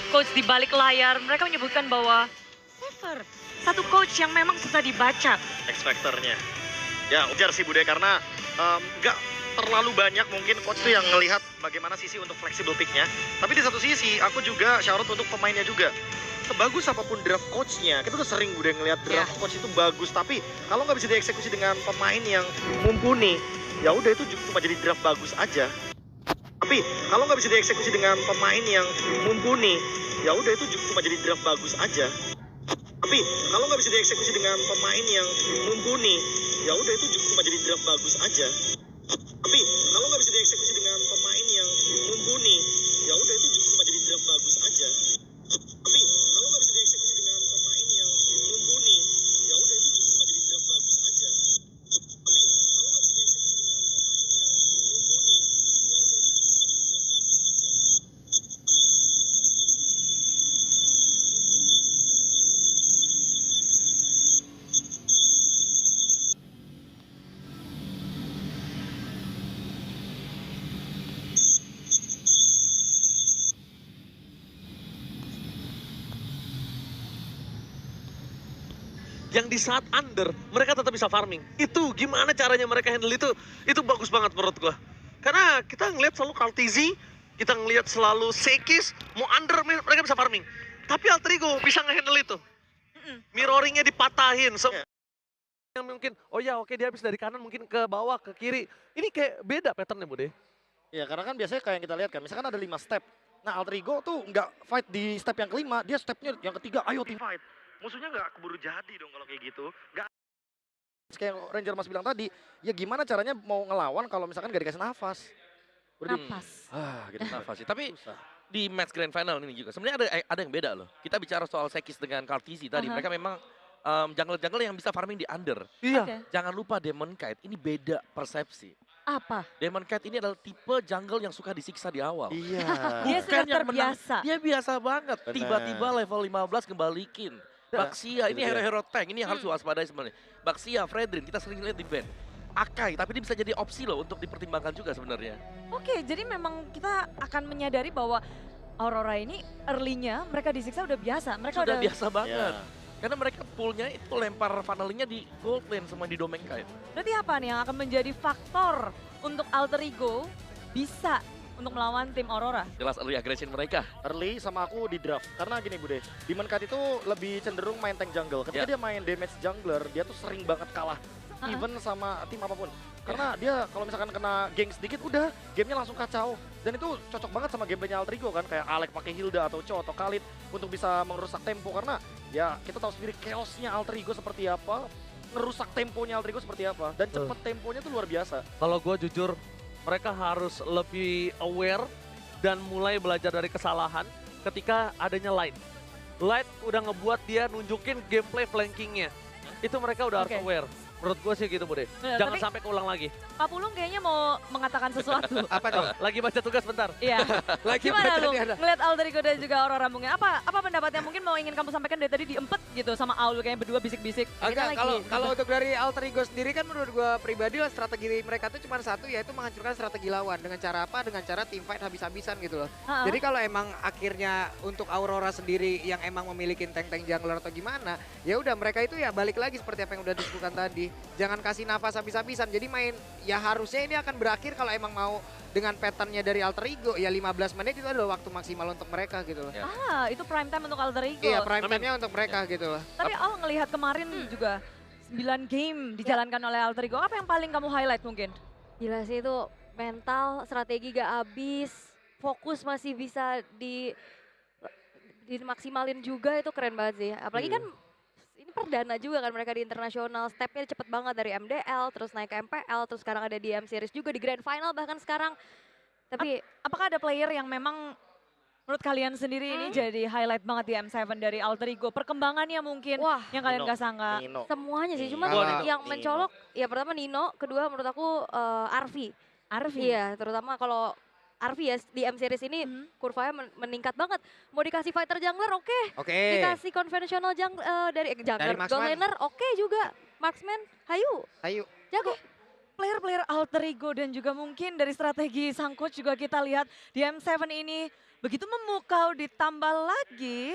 coach di balik layar, mereka menyebutkan bahwa never. Satu coach yang memang susah dibaca. X-factor-nya. Ya, wajar sih Bude, karena nggak terlalu banyak mungkin coach tuh yang ngelihat bagaimana sisi untuk fleksibel pick-nya. Tapi di satu sisi, aku juga shout out untuk pemainnya juga. Sebagus apapun draft coach-nya, kita tuh sering Bude ngelihat draft coach itu bagus. Tapi kalau nggak bisa dieksekusi dengan pemain yang mumpuni, ya udah itu cuma jadi draft bagus aja. Tapi kalau nggak bisa dieksekusi dengan pemain yang mumpuni, ya udah itu cuma jadi draft bagus aja. Tapi kalau nggak bisa dieksekusi dengan pemain yang mumpuni, ya udah itu cuma jadi draft bagus aja. Tapi kalau nggak bisa dieksekusi dengan pemain yang mumpuni, ya udah itu cuma jadi draft bagus aja. Tapi kalau nggak bisa dieksekusi dengan pemain yang mumpuni, ya udah itu cuma jadi draft bagus aja. Tapi kalau nggak bisa dieksekusi dengan pemain yang mumpuni, ya udah itu cuma jadi draft bagus aja. Yang di saat under, mereka tetap bisa farming. Itu gimana caranya mereka handle itu bagus banget menurut gua. Karena kita ngelihat selalu Kaltizi, kita ngelihat selalu Sekis, mau under mereka bisa farming. Tapi Alterigo bisa nge-handle itu. Mirroringnya dipatahin. Yang mungkin, oh ya oke dia habis dari kanan mungkin ke bawah, ke kiri. Ini kayak beda patternnya Bude. Ya karena kan biasanya kayak yang kita lihat kan, misalkan ada 5 step. Nah Alterigo tuh nggak fight di step yang kelima, dia stepnya yang ketiga, ayo team fight. Musuhnya nggak keburu jadi dong kalau kayak gitu. Nggak. Kayak yang Ranger Mas bilang tadi, ya gimana caranya mau ngelawan kalau misalkan gak dikasih nafas. Napas. Gitu nafas sih. Tapi di match grand final ini juga sebenarnya ada yang beda loh. Kita bicara soal Sekis dengan Kaltizi tadi, mereka memang jungle-jungle yang bisa farming di under. Iya. Okay. Jangan lupa Demon Kite, ini beda persepsi. Apa? Demon Kite ini adalah tipe jungle yang suka disiksa di awal. Iya. Dia sudah terbiasa. Dia biasa banget. Tiba-tiba level 15 kembalikin. Baxia, ini hero-hero tank, ini yang harus waspadai sebenarnya. Baxia, Fredrin, kita sering lihat di band. Akai, tapi ini bisa jadi opsi loh untuk dipertimbangkan juga sebenarnya. Oke, jadi memang kita akan menyadari bahwa Aurora ini early-nya mereka disiksa udah biasa. Mereka Sudah udah biasa banget. Karena mereka poolnya itu lempar funnelingnya di gold lane sama di domain kite. Berarti apa nih yang akan menjadi faktor untuk Alterigo bisa untuk melawan tim Aurora? Jelas early aggression mereka. Early sama aku di draft. Karena gini Bude, Demon Kite itu lebih cenderung main tank jungle. Ketika dia main damage jungler, dia tuh sering banget kalah. Even sama tim apapun. Karena dia kalau misalkan kena gank sedikit, udah gamenya langsung kacau. Dan itu cocok banget sama gameplaynya Alterigo kan. Kayak Alek pakai Hilda atau Cho atau Khalid untuk bisa merusak tempo. Karena ya kita tahu sendiri chaosnya Alterigo seperti apa. Ngerusak temponya Alterigo seperti apa. Dan cepet temponya tuh luar biasa. Kalau gue jujur, mereka harus lebih aware dan mulai belajar dari kesalahan ketika adanya Light. Light udah ngebuat dia nunjukin gameplay flankingnya. Itu mereka udah harus aware. Menurut gue sih gitu Bude. Jangan sampai keulang lagi. Pak Pulung kayaknya mau mengatakan sesuatu. Apa dong? Lagi baca tugas bentar. Iya. Lagi Gimana baca lu nih ada. ngeliat Alterigo dan juga Aurora mungkin? Apa pendapat yang mungkin mau ingin kamu sampaikan dari tadi diempet gitu sama Aul kayaknya berdua bisik-bisik. Agak kalau untuk dari Alterigo sendiri kan menurut gue pribadi lah strategi mereka tuh cuma satu, yaitu menghancurkan strategi lawan. Dengan cara apa? Dengan cara team fight habis-habisan gitu loh. Jadi kalau emang akhirnya untuk Aurora sendiri yang emang memiliki tank-tank jungler atau gimana, ya udah mereka itu ya balik lagi seperti apa yang udah disebutkan tadi. Jangan kasih nafas habis-habisan. Jadi main ya harusnya ini akan berakhir kalau emang mau dengan patternnya dari Alterigo ya 15 menit itu adalah waktu maksimal untuk mereka gitu loh. Itu prime time untuk Alterigo. Iya, prime time-nya untuk mereka gitu loh. Tapi ngelihat kemarin juga 9 game dijalankan oleh Alterigo. Apa yang paling kamu highlight mungkin? Gila sih itu mental, strategi gak habis, fokus masih bisa dimaksimalin juga, itu keren banget sih. Apalagi kan ini perdana juga kan mereka di internasional, stepnya cepet banget dari MDL, terus naik ke MPL, terus sekarang ada di M Series juga di Grand Final bahkan sekarang. Tapi apakah ada player yang memang menurut kalian sendiri ini jadi highlight banget di M7 dari Alterigo? Perkembangannya mungkin yang kalian gak sangka. semuanya sih, cuma yang mencolok ya pertama Nino, kedua menurut aku Arvi. Iya, terutama kalau Arvi ya di M Series ini kurvanya meningkat banget. Mau dikasih fighter jungler oke. Dikasih konvensional dari jungler, gold laner oke juga. Marksman, hayu. Ayo. Jago. player-player alter ego dan juga mungkin dari strategi sang coach juga kita lihat di M7 ini begitu memukau, ditambah lagi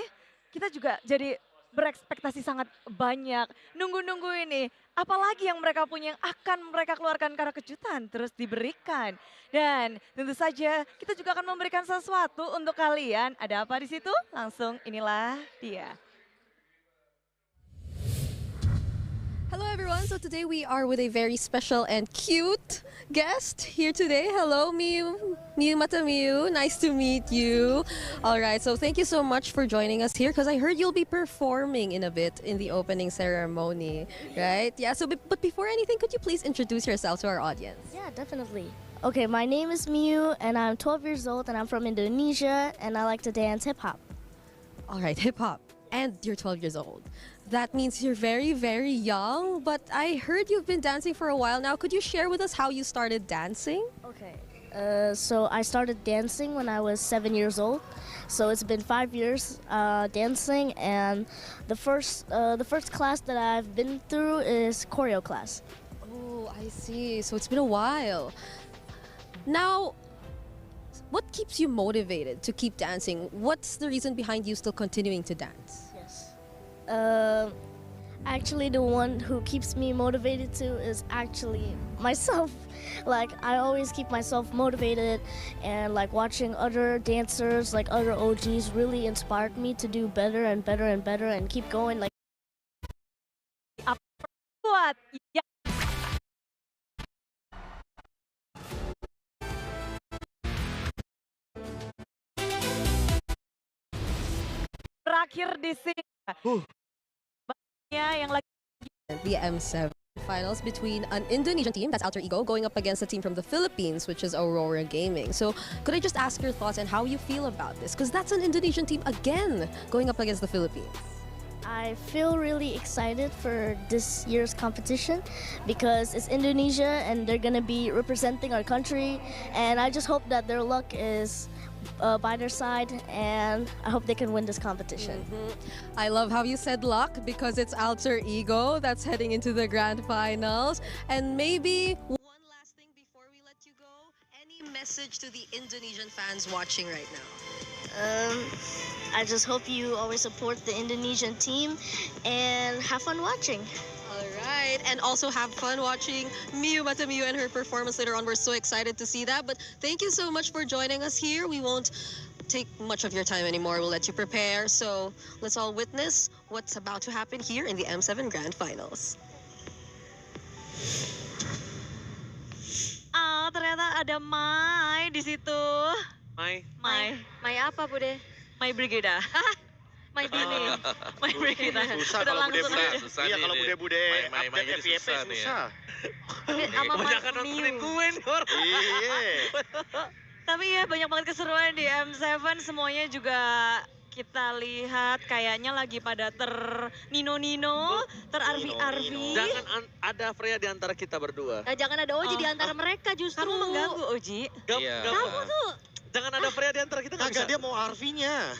kita juga jadi berekspektasi sangat banyak. Nunggu-nunggu ini, apalagi yang mereka punya yang akan mereka keluarkan karena kejutan terus diberikan. Dan tentu saja kita juga akan memberikan sesuatu untuk kalian. Ada apa di situ? Langsung inilah dia. Hello everyone, so today we are with a very special and cute guest here today. Hello Miu, Miu Mata Miu, nice to meet you. Alright, so thank you so much for joining us here because I heard you'll be performing in a bit in the opening ceremony, right? Yeah, so but before anything, could you please introduce yourself to our audience? Yeah, definitely. Okay, my name is Miu and I'm 12 years old and I'm from Indonesia and I like to dance hip hop. Alright, hip hop. And you're 12 years old. That means you're very, very young, but I heard you've been dancing for a while now. Could you share with us how you started dancing? Okay, so I started dancing when I was 7 years old. So it's been 5 years dancing, and the first class that I've been through is choreo class. Oh, I see. So it's been a while. Now, what keeps you motivated to keep dancing? What's the reason behind you still continuing to dance? Yes. Actually, the one who keeps me motivated to is actually myself. Like, I always keep myself motivated, and like watching other dancers, like other OGs, really inspired me to do better and better and better and keep going. Like, Buat yang terakhir di sini. Yang lagi The M7 finals between an Indonesian team, that's Alter Ego, going up against a team from the Philippines, which is Aurora Gaming. So could I just ask your thoughts and how you feel about this? Because that's an Indonesian team again going up against the Philippines. I feel really excited for this year's competition because it's Indonesia and they're gonna be representing our country, and I just hope that their luck is by their side, and I hope they can win this competition. I love how you said luck because it's Alter Ego that's heading into the grand finals. And maybe one last thing before we let you go, any message to the Indonesian fans watching right now? I just hope you always support the Indonesian team and have fun watching. All right, and also have fun watching Miu Mata Miu and her performance later on. We're so excited to see that. But thank you so much for joining us here. We won't take much of your time anymore. We'll let you prepare. So let's all witness what's about to happen here in the M7 Grand Finals. ah ternyata ada Mai di situ. Mai apa Bude? Mai Brigida. Mai Bini. Mai Brigida. Susah Udah kalau langsung bude-bude. aja. Susah Iya nih kalau dia. bude-bude Main update jadi FYP susah nih ya. susah. Sama Mai Jangan nontonin Miu. gue nih orang. Iya. Tapi ya banyak banget keseruan di M7, semuanya juga kita lihat kayaknya lagi pada ter-nino-nino, ter-arvi-arvi. Jangan ada Freya di antara kita berdua. Jangan ada Oji di antara mereka justru. Kamu mengganggu Oji. Kamu tuh Jangan ada Freya di antara kita. Kagak, dia mau Arvinya.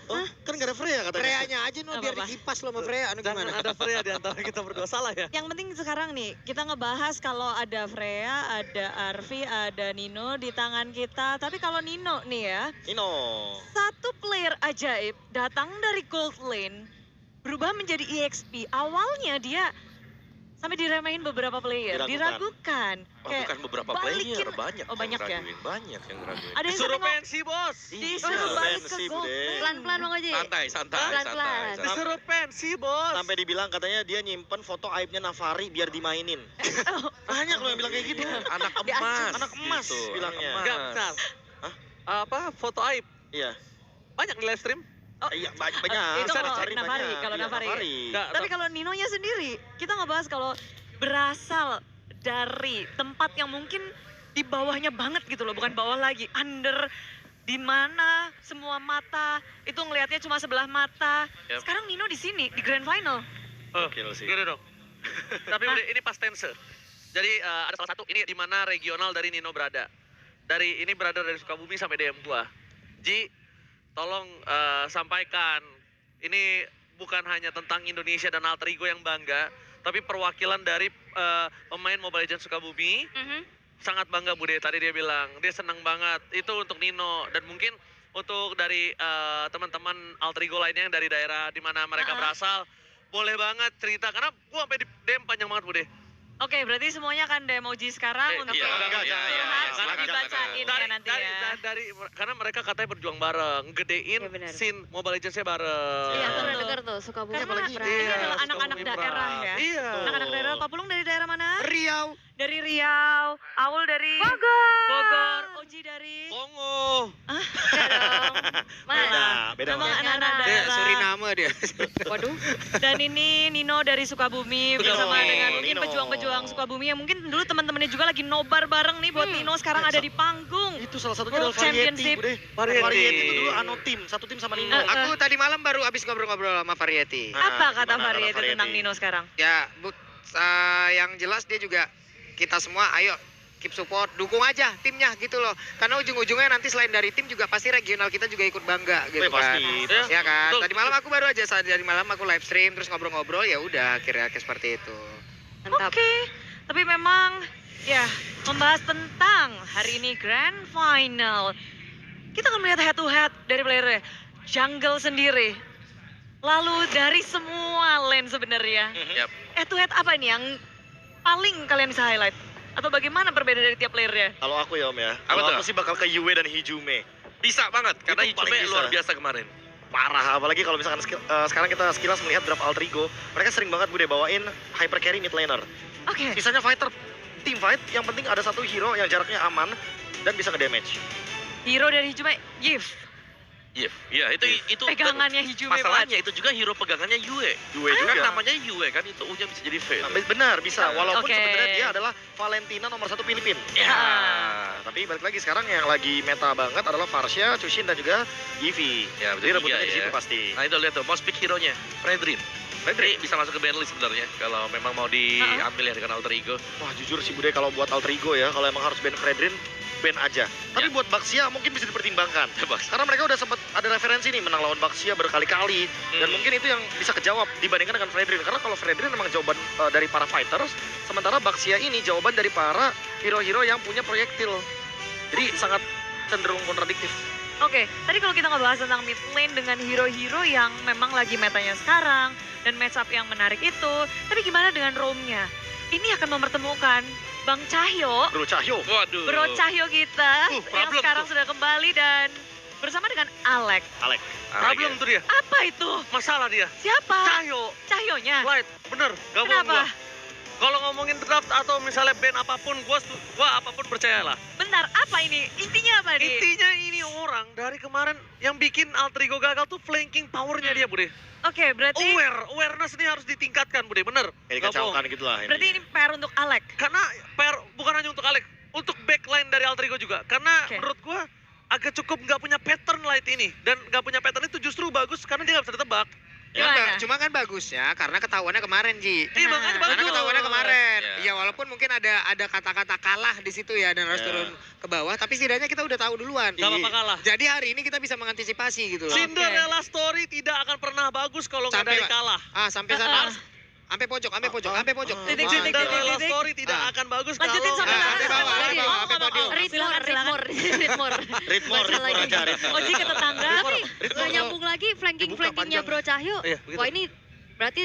Oh, kan gak ada Freya katanya. Freya-nya aja no, biar Apa-apa. dikipas lo sama Freya. Anu Jangan gimana? ada Freya di antara kita berdua. Salah ya? Yang penting sekarang nih, kita ngebahas kalau ada Freya, ada Arvi, ada Nino di tangan kita. Tapi kalau Nino nih ya, Nino. satu player ajaib datang dari Gold Lane, berubah menjadi EXP. Awalnya dia sampai diremehin beberapa player, diragukan. Bukan beberapa balikin. player, banyak. Oh, banyak ya? Banyak yang ngeraguin. Ada yang Disuruh sampai pensi, bos. disuruh balik ke pensi, Gold Bude. Lane. pelan-pelan Bang Oji. Santai. Pelan-pelan. Disuruh pensi, bos. Sampai dibilang katanya dia nyimpen foto aibnya Navari biar dimainin. Banyak loh yang bilang kayak gitu. Anak emas. Anak emas gitu. bilangnya. Enggak, bentar. Hah? Apa, foto aib? Iya. Banyak di live stream? Iya, banyak. Itu Bisa kalau dicari Navari, banyak. kalau Iya, Navari. Enggak, Tapi kalau Ninonya sendiri, kita ngebahas kalau berasal dari tempat yang mungkin di bawahnya banget gitu loh, bukan bawah lagi, under, di mana semua mata itu ngelihatnya cuma sebelah mata. Yap. Sekarang Nino di sini di grand final. Gokil sih. Gini dong. Tapi udah ini past tense. Jadi ada salah satu ini di mana regional dari Nino berada. Ini berada dari Sukabumi sampai DM gua. Ji, tolong sampaikan. Ini bukan hanya tentang Indonesia dan Alter Ego yang bangga, tapi perwakilan dari pemain Mobile Legends Sukabumi. Sangat bangga Bude, tadi dia bilang, dia senang banget. Itu untuk Nino, dan mungkin untuk dari teman-teman alter ego lainnya yang dari daerah di mana mereka berasal. Boleh banget cerita, karena gua sampai di DM panjang banget Bude. Oke, berarti semuanya akan demoji sekarang untuk curhat dibacain ya nanti ya. Karena mereka katanya berjuang bareng, gedein scene Mobile Legends-nya bareng. Iya, aku pernah denger tuh, suka bunga. Karena ini adalah anak-anak daerah ya. Iya. Anak-anak daerah, Pak Pulung dari daerah mana? Riau. Dari Riau, Aul dari Bogor, Oji dari Kongo. Beda. Memang anak-anak Dia daerah. Suriname dia. Waduh. Dan ini Nino dari Sukabumi bersama dengan mungkin Nino. pejuang-pejuang Sukabumi yang mungkin dulu teman-temannya juga lagi nobar bareng nih buat Nino sekarang ada di panggung. Itu salah satunya World adalah variety, Championship. Bude. Variety. Variety itu dulu tim, satu tim sama Nino. Aku tadi malam baru habis ngobrol-ngobrol sama Variety. Apa kata gimana Variety Variety? tentang Nino sekarang? Ya, yang jelas dia juga kita semua ayo keep support, dukung aja timnya gitu loh. Karena ujung-ujungnya nanti selain dari tim juga pasti regional kita juga ikut bangga gitu kan. Pasti. Ya kan. Betul. Tadi malam aku baru aja tadi malam aku live stream terus ngobrol-ngobrol ya udah akhirnya kayak seperti itu. Mantap. Oke, tapi memang ya membahas tentang hari ini Grand Final. Kita akan melihat head to head dari player jungle sendiri. Lalu dari semua lane sebenarnya. Yap. Head to head apa ini yang paling kalian bisa highlight? Atau bagaimana perbedaan dari tiap playernya? Kalau aku ya Om ya, Apa kalau tuh? aku sih bakal ke Yue dan Hijume. Bisa banget, karena Itu paling Hijume bisa. luar biasa kemarin. Parah, apalagi kalau misalkan sekarang kita sekilas melihat draft alter ego, mereka sering banget Bude bawain hyper carry mid laner. Oke, Sisanya fighter, team fight, yang penting ada satu hero yang jaraknya aman dan bisa nge-damage. hero dari Hijume, Yif. Iya, itu Pegangannya Hijume masalahnya itu juga hero pegangannya Yue. Yue Kan juga. namanya Yue kan, itu U-nya bisa jadi V. Nah, benar, bisa. Walaupun Oke. sebenarnya dia adalah Valentina nomor 1 Filipin. Ya. Tapi balik lagi sekarang yang lagi meta banget adalah Varsha, Chushin dan juga Yivi. Ya, betul Jadi juga rebutannya di ya. situ pasti. Nah itu lihat tuh, mau speak hero-nya, Fredrin. Fredrin bisa masuk ke ban list sebenarnya kalau memang mau diambil ya dengan alter ego. Wah jujur sih Bude kalau buat alter ego ya, kalau emang harus ban Fredrin, ban aja. Tapi Ya. buat Baxia mungkin bisa dipertimbangkan. Karena mereka udah sempat ada referensi nih menang lawan Baxia berkali-kali. Dan mungkin itu yang bisa kejawab dibandingkan dengan Fredrin. Karena kalau Fredrin memang jawaban dari para fighters, sementara Baxia ini jawaban dari para hero-hero yang punya proyektil. Jadi sangat cenderung kontradiktif. Oke, tadi kalau kita ngebahas tentang mid lane dengan hero-hero yang memang lagi metanya sekarang dan match up yang menarik itu, tapi gimana dengan roamnya? Ini akan mempertemukan Bang Cahyo, Bro Cahyo. Waduh. Bro Cahyo kita yang problem sekarang tuh. sudah kembali dan bersama dengan Alek. Alek. Problem tuh dia. Apa itu? Masalah dia. Siapa? Cahyo. Cahyonya? Light, bener. Gak bohong Kenapa? gua. Kalau ngomongin draft atau misalnya band apapun, gua apapun percayalah. Bentar, apa ini? Intinya apa nih? Intinya ini orang dari kemarin yang bikin alter ego gagal tuh flanking powernya dia, Bude. Oke, berarti Awareness ini harus ditingkatkan, Bude, bener. Kayak Gak bohong. dikacaukan gitu lah. berarti ini PR untuk Alek. Karena bukan hanya untuk Alek, untuk backline dari alter ego juga. Karena Oke. menurut gua agak cukup nggak punya pattern Light ini. Dan nggak punya pattern itu justru bagus karena dia nggak bisa ditebak. Gimana? Cuma kan bagusnya karena ketahuannya kemarin Ji. Iya, makanya bagus. Karena ketahuannya kemarin. Iya. Ya walaupun mungkin ada kata-kata kalah di situ ya dan harus Iya. turun ke bawah, tapi setidaknya kita udah tahu duluan. Gak apa-apa kalah. Jadi hari ini kita bisa mengantisipasi gitu loh. Cinderella story tidak akan pernah bagus kalau nggak dari kalah. Sampai sana. Sampai pojok. Titik. Cinderella story tidak akan bagus kalau Lanjutin sampai sana. sampai bawah, Lagi. sampai bawah, sampai Ngomong, podium. Silakan. Ritmor aja, Ritmor. Oji ke tetangga. Tapi nggak nyambung lagi flanking-flankingnya panjang. Bro Cahyo. Iya, begitu. Wah ini berarti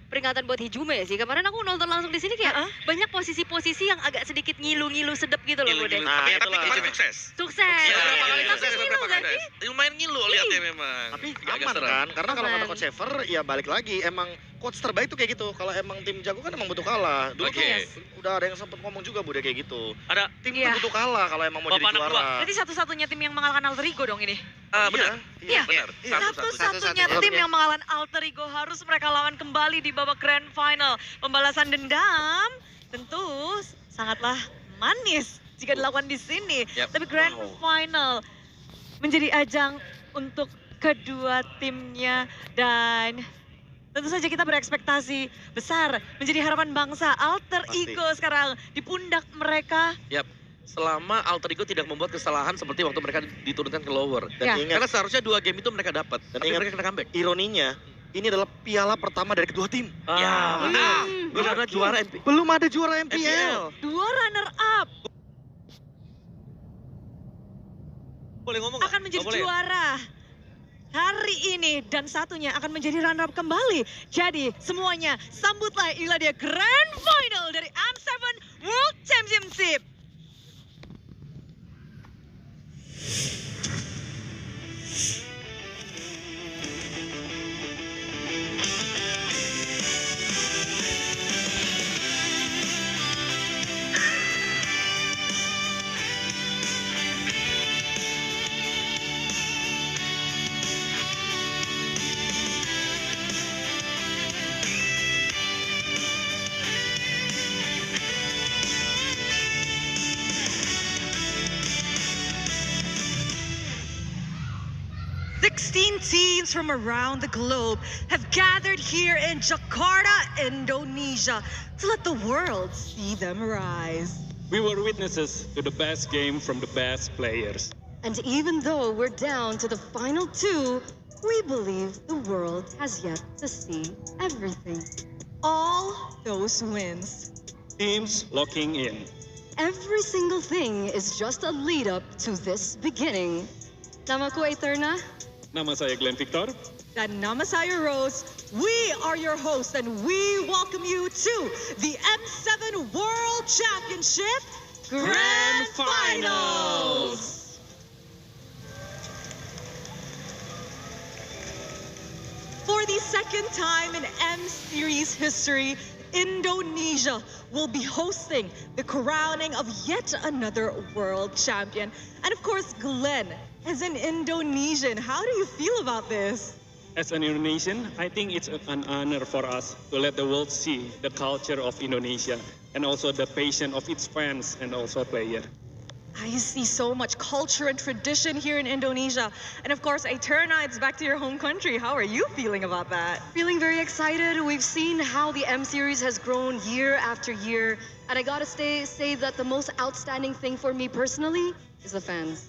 peringatan buat Hijume sih. Kemarin aku nonton langsung di sini kayak banyak posisi-posisi yang agak sedikit ngilu-ngilu sedep gitu loh Bude. Nah, Tapi itulah. kemarin sukses. Sukses. Iya, Tapi sukses ngilu beberapa gak kali. sih? Lumayan ngilu lihatnya memang. Tapi Agak aman serem. kan, karena kalau kata Aman. coach Xaver ya balik lagi emang coach terbaik tuh kayak gitu. Kalau emang tim jago kan emang butuh kalah. Dulu Oke. tuh udah ada yang sempat ngomong juga Bude kayak gitu. Ada Tim Iya. tuh butuh kalah kalau emang mau Bapak jadi anak juara. Berarti satu-satunya tim yang mengalahkan alter ego dong ini. benar. Iya. Benar. Satu-satunya Satu-satunya. tim yang mengalahkan alter ego harus mereka lawan kembali di babak grand final. Pembalasan dendam tentu sangatlah manis jika dilakukan di sini. Yap. Tapi grand final menjadi ajang untuk kedua timnya dan tentu saja kita berekspektasi besar menjadi harapan bangsa. Alter Pasti. ego sekarang di pundak mereka. Yap. Selama alter ego tidak membuat kesalahan seperti waktu mereka diturunkan ke lower. Dan Ya. ingat Karena seharusnya 2 game itu mereka dapat. Dan Tapi ingat- mereka kena comeback. ironinya, ini adalah piala pertama dari kedua tim. Belum ada juara MPL. Belum ada juara MPL. 2 runner up Boleh ngomong nggak? akan menjadi Nggak boleh ya? juara hari ini dan satunya akan menjadi runner up kembali. Jadi semuanya sambutlah inilah dia Grand Final dari M7 World Championship. Teams from around the globe have gathered here in Jakarta, Indonesia, to let the world see them rise. We were witnesses to the best game from the best players. And even though we're down to the final 2, we believe the world has yet to see everything. All those wins. Teams locking in. Every single thing is just a lead up to this beginning. Namaku Eterna. Nama saya Glenn Victor. Dan nama saya Rose. We are your hosts and we welcome you to the M7 World Championship Grand Finals. For the second time in M Series history, Indonesia will be hosting the crowning of yet another world champion. And of course, Glenn, as an Indonesian, how do you feel about this? As an Indonesian, I think it's an honor for us to let the world see the culture of Indonesia and also the passion of its fans and also players. I see so much culture and tradition here in Indonesia. And of course, Eterna, it's back to your home country. How are you feeling about that? Feeling very excited. We've seen how the M Series has grown year after year. And I gotta say that the most outstanding thing for me personally is the fans.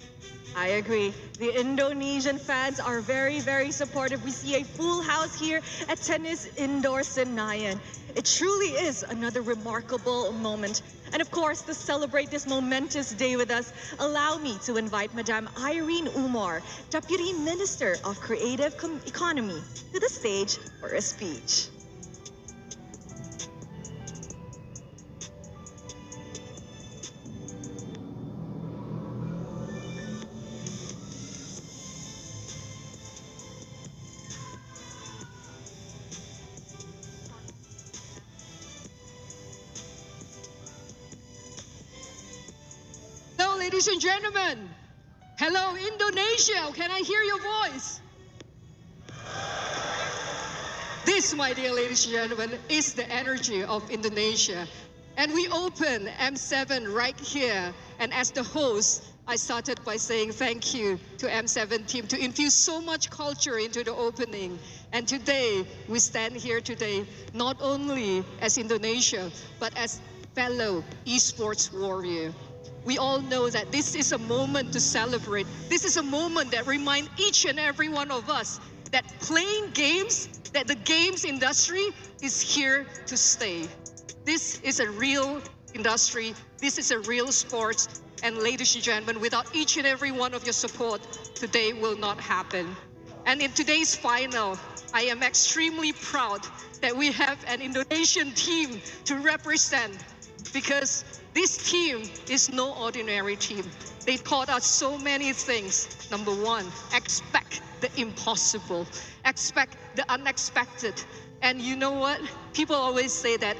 I agree. The Indonesian fans are very, very supportive. We see a full house here at Tennis Indoor Senayan. It truly is another remarkable moment. And of course, to celebrate this momentous day with us, allow me to invite Madame Irene Umar, Deputy Minister of Creative Economy, to the stage for a speech. Ladies and gentlemen, hello Indonesia, can I hear your voice? This, my dear ladies and gentlemen, is the energy of Indonesia. And we open M7 right here, and as the host, I started by saying thank you to M7 team to infuse so much culture into the opening. And today, we stand here today, not only as Indonesia, but as fellow esports warrior. We all know that this is a moment to celebrate. This is a moment that reminds each and every one of us that playing games, that the games industry is here to stay. This is a real industry. This is a real sport. And ladies and gentlemen, without each and every one of your support, today will not happen. And in today's final, I am extremely proud that we have an Indonesian team to represent, because this team is no ordinary team. They taught us so many things. Number one, expect the impossible. Expect the unexpected. And you know what? People always say that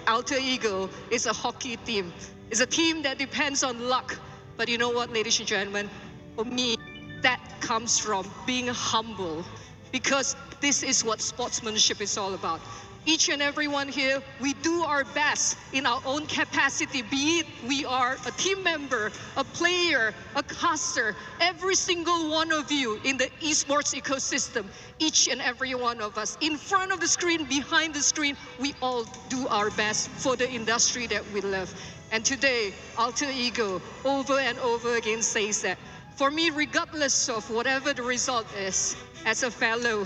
Alter Ego is a hockey team. It's a team that depends on luck. But you know what, ladies and gentlemen? For me, that comes from being humble. Because this is what sportsmanship is all about. Each and every one here, we do our best in our own capacity, be it we are a team member, a player, a caster, every single one of you in the esports ecosystem, each and every one of us, in front of the screen, behind the screen, we all do our best for the industry that we love. And today, Alter Ego over and over again says that, for me, regardless of whatever the result is, as a fellow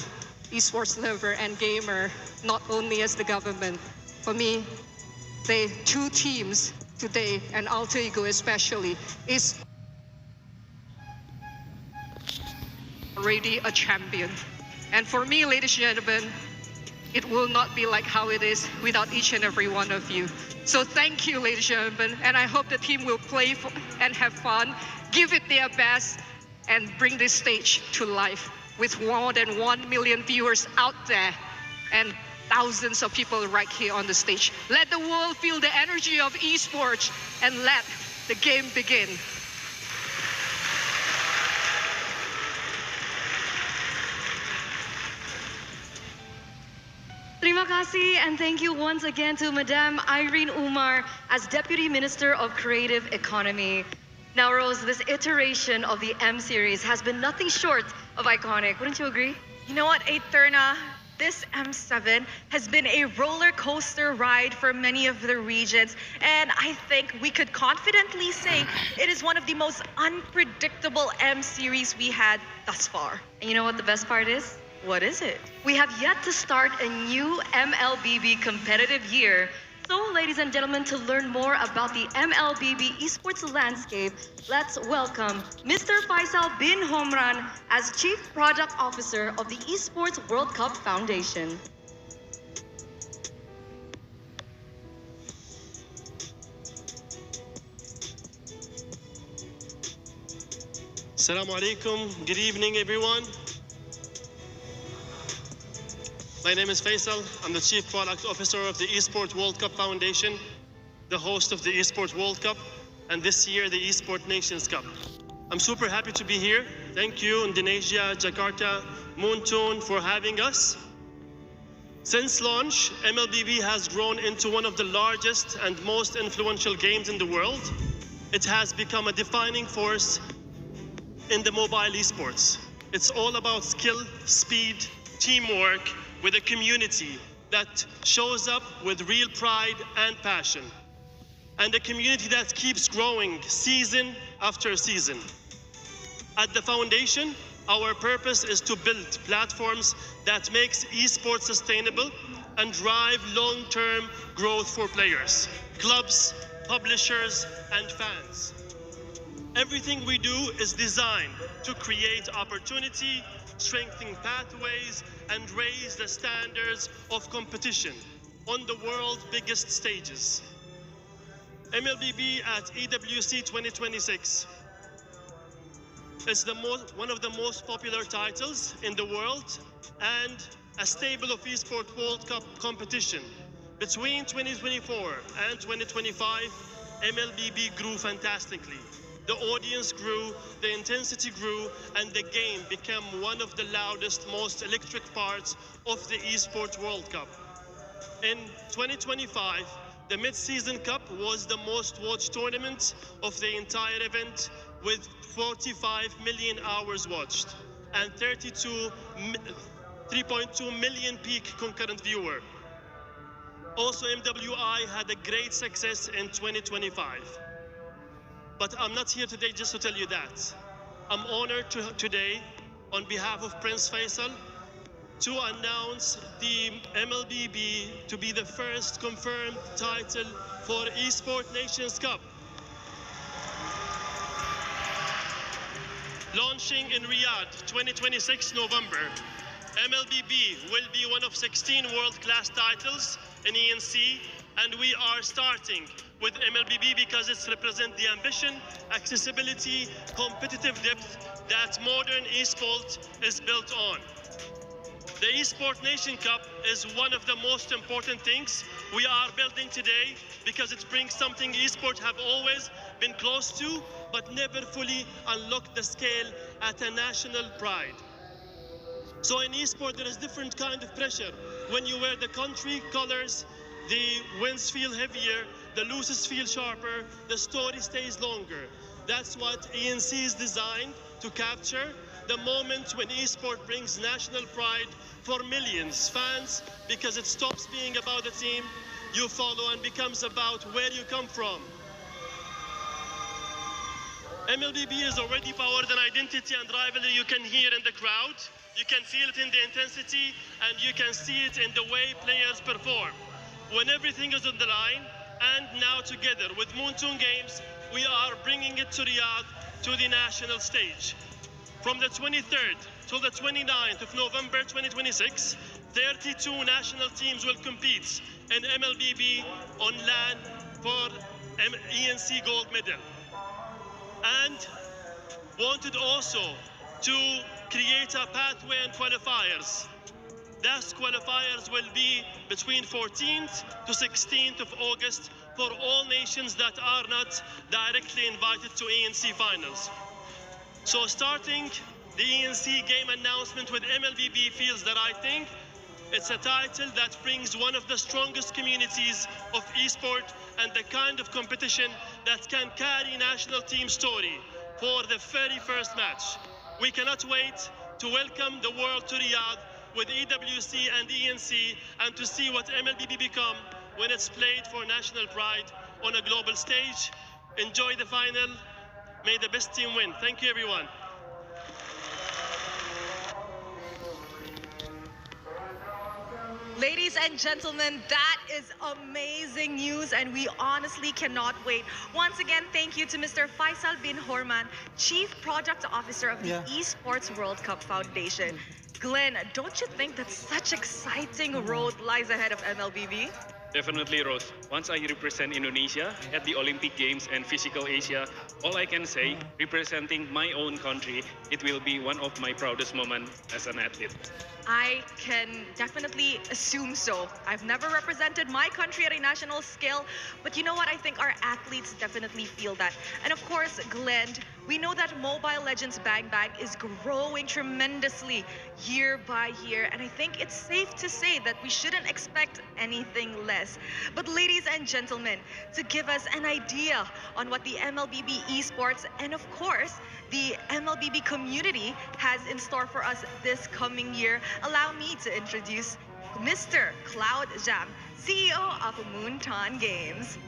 esports lover and gamer, not only as the government. For me, the two teams today, and Alter Ego especially, is already a champion. And for me, ladies and gentlemen, it will not be like how it is without each and every one of you. So thank you, ladies and gentlemen, and I hope the team will play and have fun, give it their best, and bring this stage to life with more than 1 million viewers out there and thousands of people right here on the stage. Let the world feel the energy of esports and let the game begin. Terima kasih and thank you once again to Madame Irene Umar as Deputy Minister of Creative Economy. Now, Rose, this iteration of the M series has been nothing short of iconic. Wouldn't you agree? You know what, Eterna? This M7 has been a roller coaster ride for many of the regions, and I think we could confidently say it is one of the most unpredictable M series we had thus far. And you know what the best part is? What is it? We have yet to start a new MLBB competitive year. So, ladies and gentlemen, to learn more about the MLBB esports landscape, let's welcome Mr. Faisal bin Homran as Chief Product Officer of the Esports World Cup Foundation. Assalamu alaikum. Good evening, everyone. My name is Faisal. I'm the Chief Product Officer of the Esports World Cup Foundation, the host of the Esports World Cup, and this year the Esports Nations Cup. I'm super happy to be here. Thank you, Indonesia, Jakarta, Moontoon, for having us. Since launch, MLBB has grown into one of the largest and most influential games in the world. It has become a defining force in the mobile esports. It's all about skill, speed, teamwork, with a community that shows up with real pride and passion, and a community that keeps growing season after season. At the foundation, our purpose is to build platforms that makes esports sustainable and drive long-term growth for players, clubs, publishers, and fans. Everything we do is designed to create opportunity, strengthen pathways, and raise the standards of competition on the world's biggest stages. MLBB at EWC 2026 is one of the most popular titles in the world and a stable of esports World Cup competition. Between 2024 and 2025, MLBB grew fantastically. The audience grew, the intensity grew, and the game became one of the loudest, most electric parts of the Esports World Cup. In 2025, the Mid-Season Cup was the most watched tournament of the entire event, with 45 million hours watched and 3.2 million peak concurrent viewer. Also, MWI had a great success in 2025. But I'm not here today just to tell you that. I'm honored today, on behalf of Prince Faisal, to announce the MLBB to be the first confirmed title for Esports Nations Cup. Launching in Riyadh, 2026 November, MLBB will be one of 16 world-class titles in ENC, and we are starting with MLBB because it represents the ambition, accessibility, competitive depth that modern esports is built on. The Esports Nation Cup is one of the most important things we are building today because it brings something esports have always been close to, but never fully unlocked the scale at a national pride. So in esports, there is different kind of pressure. When you wear the country colors, the wins feel heavier, the losses feel sharper, the story stays longer. That's what ENC is designed to capture, the moment when esports brings national pride for millions fans, because it stops being about the team you follow and becomes about where you come from. MLBB is already powered an identity and rivalry you can hear in the crowd. You can feel it in the intensity, and you can see it in the way players perform. When everything is on the line, and now together with Monsoon Games, we are bringing it to Riyadh, to the national stage. From the 23rd till the 29th of November 2026, 32 national teams will compete in MLBB on land for ENC gold medal. And wanted also to create a pathway and qualifiers. Those qualifiers will be between 14th to 16th of August for all nations that are not directly invited to ENC finals. So starting the ENC game announcement with MLBB feels that I think it's a title that brings one of the strongest communities of esport and the kind of competition that can carry national team story for the very first match. We cannot wait to welcome the world to Riyadh with EWC and ENC and to see what MLBB become when it's played for national pride on a global stage. Enjoy the final. May the best team win. Thank you, everyone. Ladies and gentlemen, that is amazing news, and we honestly cannot wait. Once again, thank you to Mr. Faisal bin Horman, Chief Product Officer of the Esports World Cup Foundation. Glenn, don't you think that such exciting road lies ahead of MLBB? Definitely, Rose. Once I represent Indonesia at the Olympic Games and Physical Asia, all I can say, representing my own country, it will be one of my proudest moments as an athlete. I can definitely assume so. I've never represented my country at a national scale, but you know what? I think our athletes definitely feel that. And of course, Glenn, we know that Mobile Legends Bang Bang is growing tremendously year by year, and I think it's safe to say that we shouldn't expect anything less. But ladies and gentlemen, to give us an idea on what the MLBB esports and of course the MLBB community has in store for us this coming year, allow me to introduce Mr. Cloud Jam, CEO of Moonton Games.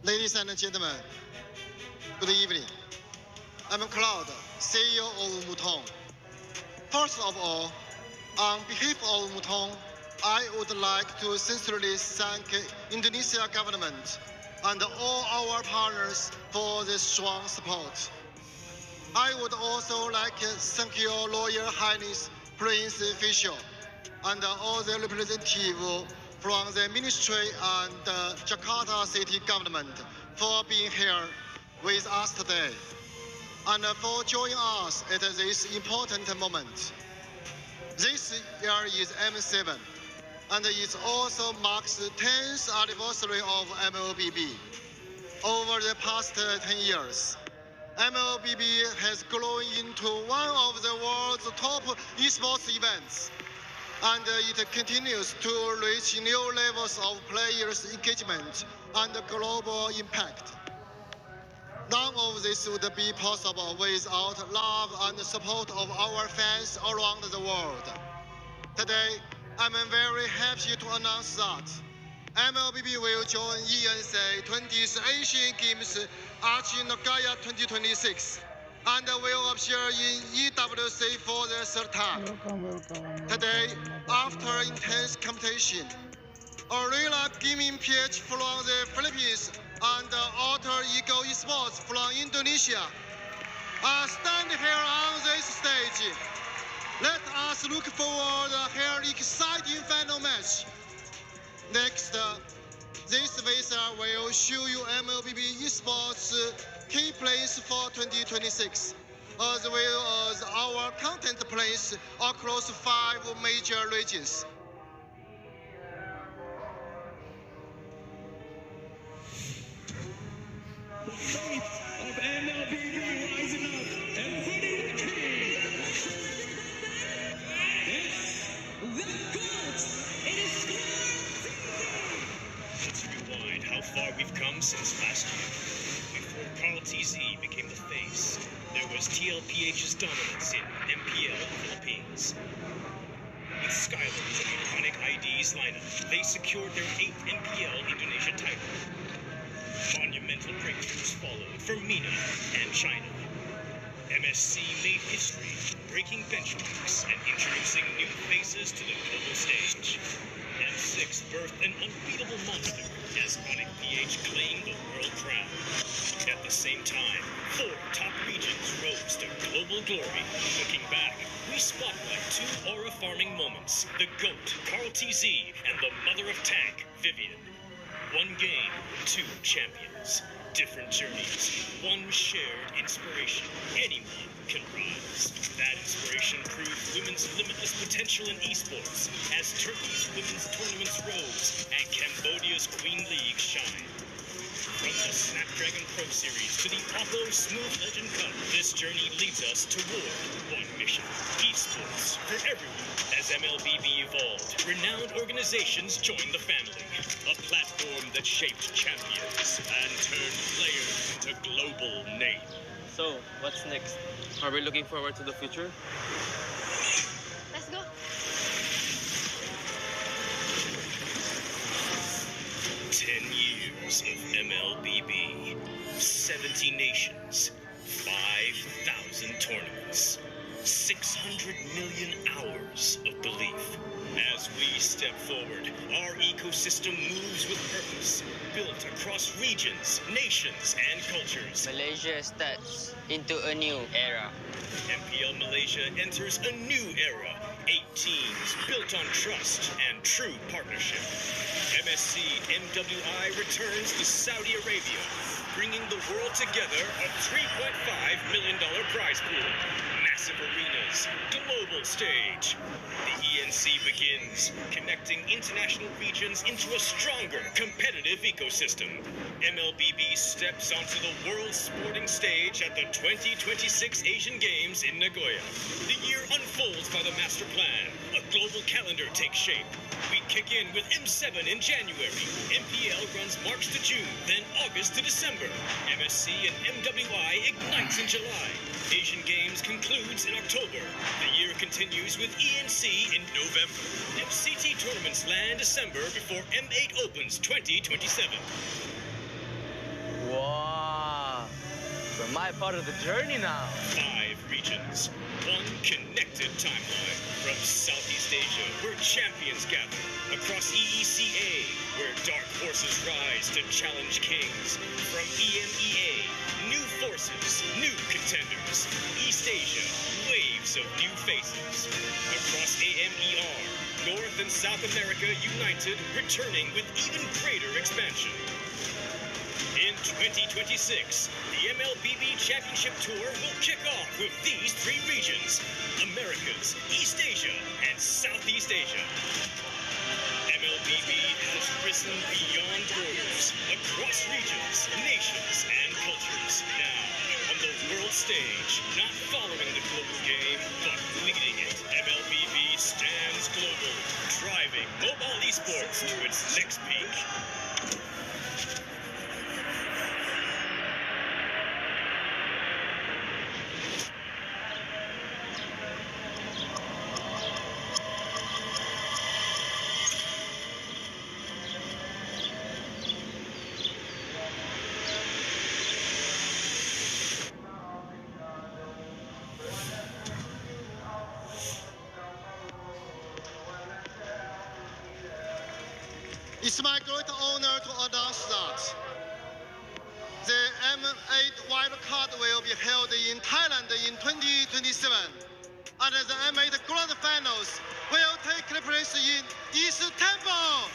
Ladies and gentlemen, good evening. I'm Cloud, CEO of Moonton. First of all, on behalf of Moonton, I would like to sincerely thank Indonesia government and all our partners for the strong support. I would also like to thank your Royal Highness Prince Official and all the representatives from the Ministry and the Jakarta City government for being here with us today and for joining us at this important moment. This year is M7, and it also marks the 10th anniversary of MLBB. Over the past 10 years, MLBB has grown into one of the world's top esports events, and it continues to reach new levels of players' engagement and global impact. None of this would be possible without love and support of our fans around the world. Today, I'm very happy to announce that MLBB will join ENC 20th Asian Games Aichi Nagaya 2026 and will appear in EWC for the third time. Today, after intense competition, a real gaming pitch from the Philippines and Alter Ego Esports from Indonesia stand here on this stage. Let us look forward to an exciting final match. Next, this visa will show you MLBB Esports key plans for 2026, as well as our content plans across 5 major regions. Of MLBB rising up and putting the key. It's the GOAT. It is Let's rewind how far we've come since last year. Before Carl TZ became the face, there was reinforced TLPH's dominance in MPL Philippines. With Skylar's iconic IDs lineup, they secured their 8th MPL Indonesia title. Monumental breakthroughs followed for MENA and China. MSC made history, breaking benchmarks and introducing new faces to the global stage. M6 birthed an unbeatable monster as Onyx PH claimed the world crown. At the same time, 4 top regions rose to global glory. Looking back, we spotlight 2 aura farming moments: the GOAT, Carl TZ, and the mother of tank, Vivian. 1 game, 2 champions. Different journeys, 1 shared inspiration. Anyone can rise. That inspiration proved women's limitless potential in esports as Turkey's women's tournaments rose and Cambodia's Queen League shined. From the Snapdragon Pro Series to the Oppo Smooth Legend Cup, this journey leads us toward 1 mission: esports for everyone. As MLBB evolved, renowned organizations joined the family. A platform that shaped champions and turned players into global names. So, what's next? Are we looking forward to the future? Let's go. 10 years of MLBB, 70 nations, 5,000 tournaments, 600 million hours of belief. As we step forward, our ecosystem moves with purpose, built across regions, nations, and cultures. Malaysia steps into a new era. MPL Malaysia enters a new era. 8 teams built on trust and true partnership. MSC MWI returns to Saudi Arabia, bringing the world together a $3.5 million prize pool. Massive arenas, global stage. The ENC begins, connecting international regions into a stronger, competitive ecosystem. MLBB steps onto the world sporting stage at the 2026 Asian Games in Nagoya. The year unfolds by the master plan. A global calendar takes shape. We kick in with M7 in January. MPL runs March to June, then August to December. MSC and MWI ignites in July. Asian Games concludes in October. The year continues with ENC in November. FCT tournaments land December before M8 opens 2027. Wow! We're my part of the journey now. 5 regions, 1 connected timeline. From Southeast Asia, where champions gather. Across EECA, where dark horses rise to challenge kings. From EMEA, new forces, new contenders. East Asia, waves of new faces. Across AMER, North and South America united, returning with even greater expansion. In 2026, the MLBB Championship Tour will kick off with these 3 regions: Americas, East Asia, and Southeast Asia. MLBB has risen beyond borders, across regions, nations, and cultures. Now, on the world stage, not following the global game, but leading it, MLBB stands global, driving mobile esports to its next peak. It's my great honor to announce that the M8 wildcard will be held in Thailand in 2027, and the M8 Grand Finals will take place in Istanbul.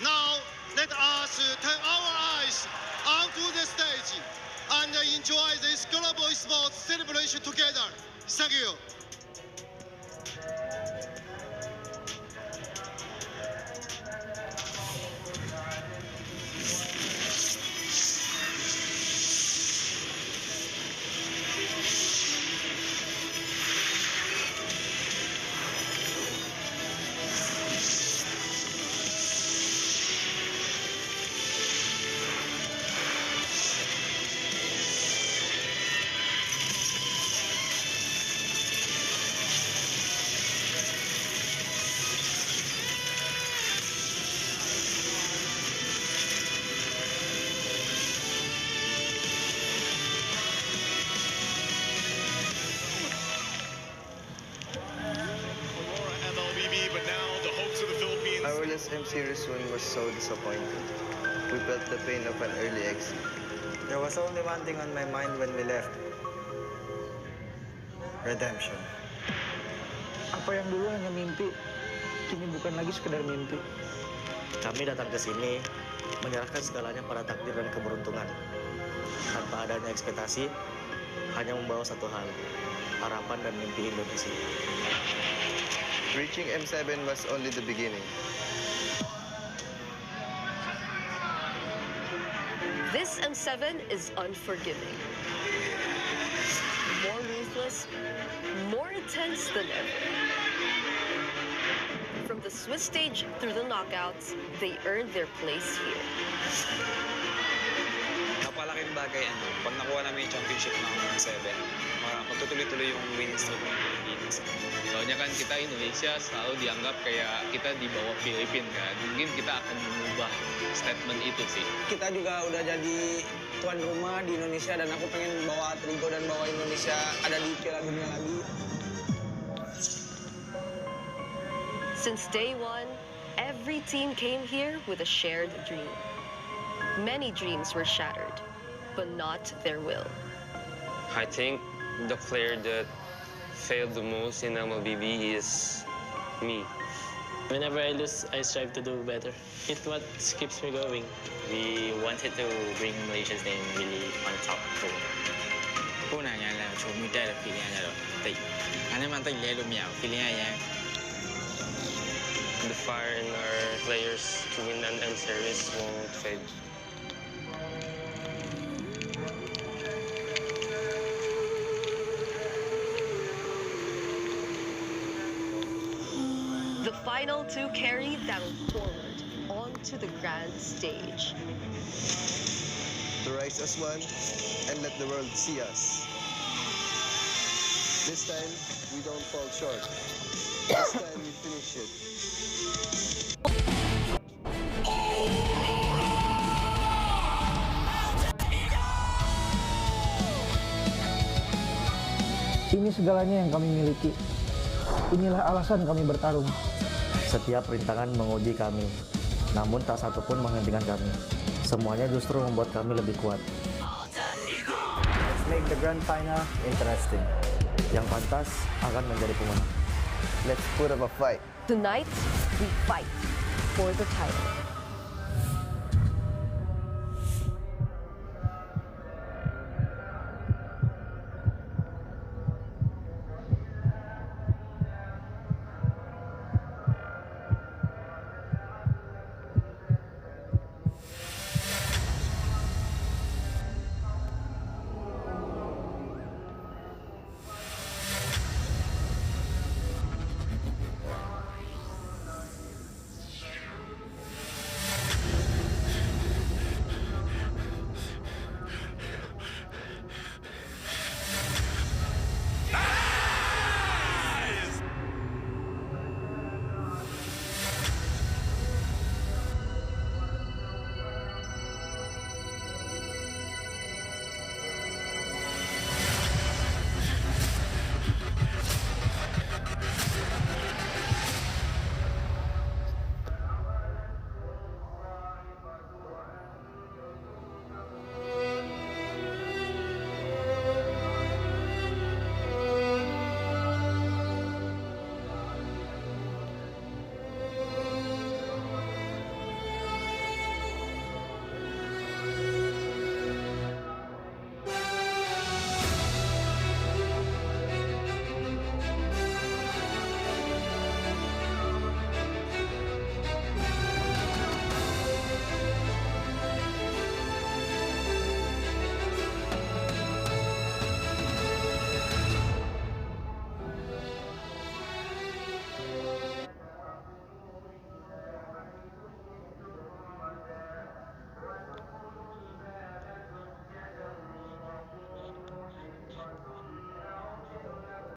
Now, let us turn our eyes onto the stage and enjoy this global sports celebration together. Thank you. Our last M Series win was so disappointing. We felt the pain of an early exit. There was only one thing on my mind when we left. Redemption. Apa yang dulu hanya mimpi, kini bukan lagi sekedar mimpi. Kami datang ke sini menyerahkan segalanya pada takdir dan keberuntungan. Tanpa adanya ekspektasi, hanya membawa satu hal, harapan dan mimpi Indonesia. Reaching M7 was only the beginning. This M7 is unforgiving. More ruthless, more intense than ever. From the Swiss stage through the knockouts, they earned their place here. Napalaking bagay pag nakuha namin yung championship ng 7, magtutuloy-tuloy yung winning streak ng Philippines. Soalnya kan kita Indonesia selalu dianggap kayak kita di bawah Filipina kan. Mungkin kita akan mengubah statement itu sih. Kita juga udah jadi tuan rumah di Indonesia dan aku pengen bawa Trigo dan bawa Indonesia ada di Piala Dunia lagi. Since day one, every team came here with a shared dream. Many dreams were shattered, but not their will. I think the player that failed the most in MLBB is me. Whenever I lose, I strive to do better. It's what keeps me going. We wanted to bring Malaysia's name really on top goal. ผู้นายงานแล้วชมไม่ได้แล้วฟีเลียนแล้วติอันนี้มันติเลี้ยลุมยาวฟีเลียยัง The fire in our players to win an M series won't fade. The final two carried them forward onto the grand stage. To rise as one and let the world see us. This time, we don't fall short. This time, we finish it. Ini segalanya yang kami miliki. Inilah alasan kami bertarung. Setiap rintangan menguji kami, namun tak satu pun menghentikan kami. Semuanya justru membuat kami lebih kuat. Let's make the grand final interesting. Yang pantas akan menjadi pemenang. Let's put up a fight. Tonight, we fight for the title.